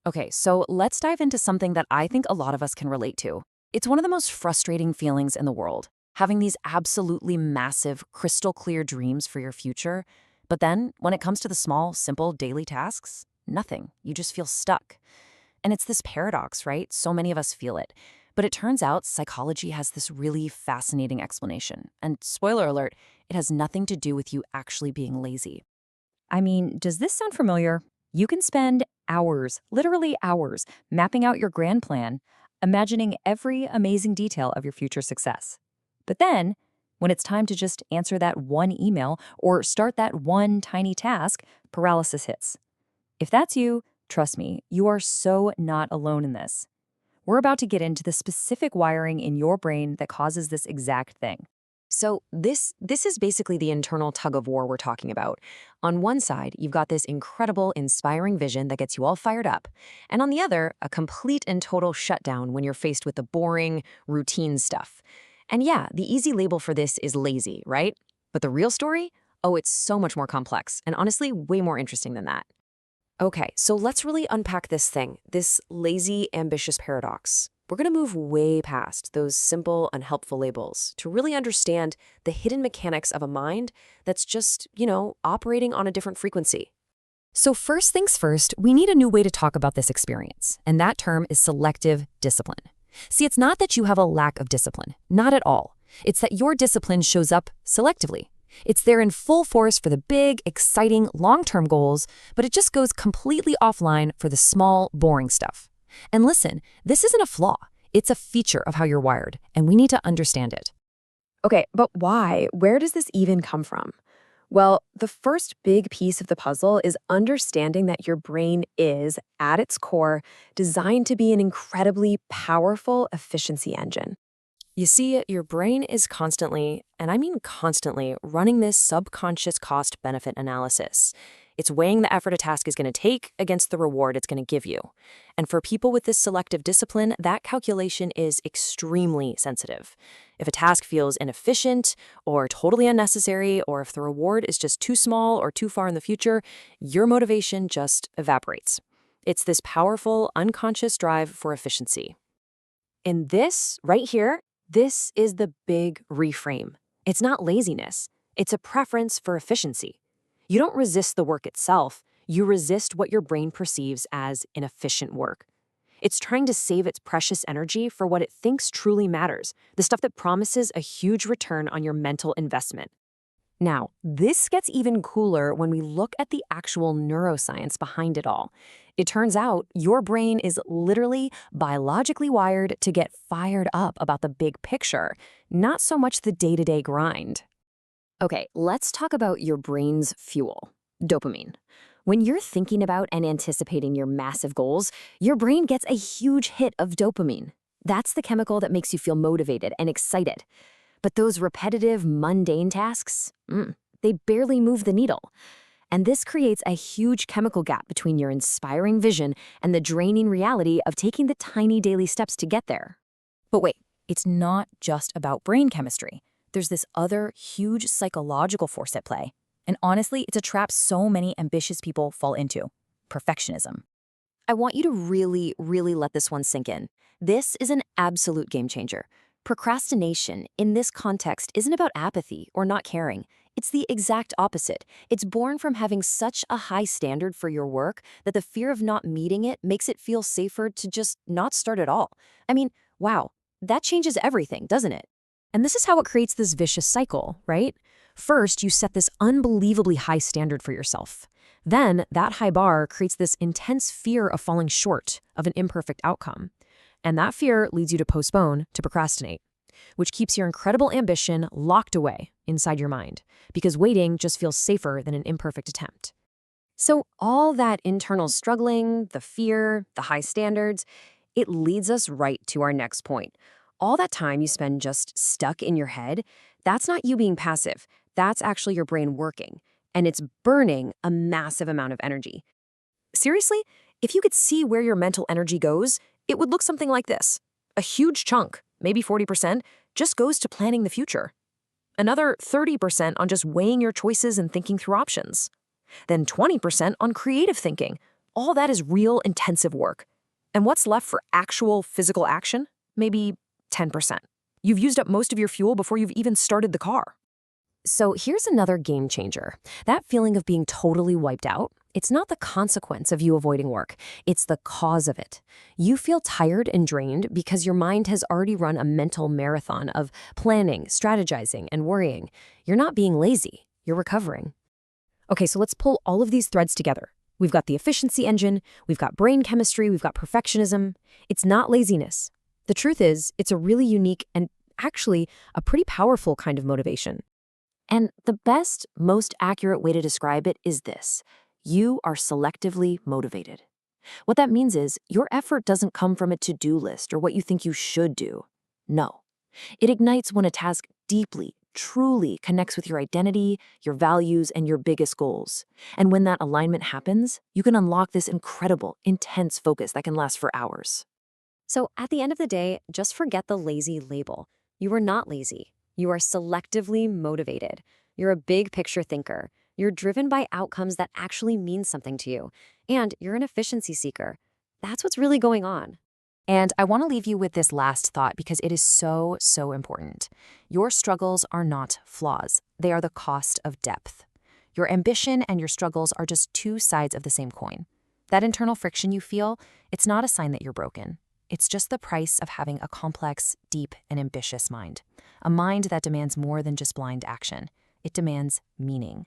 Okay, so let's dive into something that I think a lot of us can relate to. It's one of the most frustrating feelings in the world, having these absolutely massive, crystal clear dreams for your future. But then, when it comes to the small, simple daily tasks, nothing. You just feel stuck. And it's this paradox, right? So many of us feel it. But it turns out psychology has this really fascinating explanation. And spoiler alert, it has nothing to do with you actually being lazy. I mean, does this sound familiar? You can spend hours, literally hours, mapping out your grand plan, imagining every amazing detail of your future success. But then, when it's time to just answer that one email or start that one tiny task, paralysis hits. If that's you, trust me, you are so not alone in this. We're about to get into the specific wiring in your brain that causes this exact thing. So this is basically the internal tug of war we're talking about. On one side, you've got this incredible, inspiring vision that gets you all fired up. And on the other, a complete and total shutdown when you're faced with the boring, routine stuff. And yeah, the easy label for this is lazy, right? But the real story? Oh, it's so much more complex, and honestly, way more interesting than that. Okay, so let's really unpack this thing, this lazy, ambitious paradox. We're going to move way past those simple, unhelpful labels to really understand the hidden mechanics of a mind that's just, operating on a different frequency. So first things first, we need a new way to talk about this experience, and that term is selective discipline. See, it's not that you have a lack of discipline, not at all. It's that your discipline shows up selectively. It's there in full force for the big, exciting, long-term goals, but it just goes completely offline for the small, boring stuff. And listen, this isn't a flaw. It's a feature of how you're wired, and we need to understand it. Okay, but why? Where does this even come from? Well, the first big piece of the puzzle is understanding that your brain is, at its core, designed to be an incredibly powerful efficiency engine. You see, your brain is constantly, and I mean constantly, running this subconscious cost-benefit analysis. It's weighing the effort a task is going to take against the reward it's going to give you. And for people with this selective discipline, that calculation is extremely sensitive. If a task feels inefficient or totally unnecessary, or if the reward is just too small or too far in the future, your motivation just evaporates. It's this powerful, unconscious drive for efficiency. And this, right here, this is the big reframe. It's not laziness. It's a preference for efficiency. You don't resist the work itself. You resist what your brain perceives as inefficient work. It's trying to save its precious energy for what it thinks truly matters, the stuff that promises a huge return on your mental investment. Now, this gets even cooler when we look at the actual neuroscience behind it all. It turns out your brain is literally biologically wired to get fired up about the big picture, not so much the day-to-day grind. Okay, let's talk about your brain's fuel, dopamine. When you're thinking about and anticipating your massive goals, your brain gets a huge hit of dopamine. That's the chemical that makes you feel motivated and excited. But those repetitive, mundane tasks, they barely move the needle. And this creates a huge chemical gap between your inspiring vision and the draining reality of taking the tiny daily steps to get there. But wait, it's not just about brain chemistry. There's this other huge psychological force at play. And honestly, it's a trap so many ambitious people fall into: perfectionism. I want you to really, really let this one sink in. This is an absolute game changer. Procrastination, in this context, isn't about apathy or not caring. It's the exact opposite. It's born from having such a high standard for your work that the fear of not meeting it makes it feel safer to just not start at all. I mean, wow, that changes everything, doesn't it? And this is how it creates this vicious cycle, right? First, you set this unbelievably high standard for yourself. Then, that high bar creates this intense fear of falling short of an imperfect outcome. And that fear leads you to postpone, to procrastinate, which keeps your incredible ambition locked away inside your mind, because waiting just feels safer than an imperfect attempt. So all that internal struggling, the fear, the high standards, it leads us right to our next point. All that time you spend just stuck in your head, that's not you being passive. That's actually your brain working, and it's burning a massive amount of energy. Seriously, if you could see where your mental energy goes, it would look something like this. A huge chunk, maybe 40%, just goes to planning the future. Another 30% on just weighing your choices and thinking through options. Then 20% on creative thinking, All that is real intensive work. And what's left for actual physical action? Maybe 10%. You've used up most of your fuel before you've even started the car. So here's another game changer. That feeling of being totally wiped out, it's not the consequence of you avoiding work. It's the cause of it. You feel tired and drained because your mind has already run a mental marathon of planning, strategizing, and worrying. You're not being lazy. You're recovering. Okay, so let's pull all of these threads together. We've got the efficiency engine, we've got brain chemistry, we've got perfectionism. It's not laziness. The truth is, it's a really unique and actually a pretty powerful kind of motivation. And the best, most accurate way to describe it is this: you are selectively motivated. What that means is your effort doesn't come from a to-do list or what you think you should do. No. It ignites when a task deeply, truly connects with your identity, your values, and your biggest goals. And when that alignment happens, you can unlock this incredible, intense focus that can last for hours. So at the end of the day, just forget the lazy label. You are not lazy. You are selectively motivated. You're a big picture thinker. You're driven by outcomes that actually mean something to you. And you're an efficiency seeker. That's what's really going on. And I want to leave you with this last thought because it is so, so important. Your struggles are not flaws. They are the cost of depth. Your ambition and your struggles are just two sides of the same coin. That internal friction you feel, it's not a sign that you're broken. It's just the price of having a complex, deep, and ambitious mind. A mind that demands more than just blind action. It demands meaning.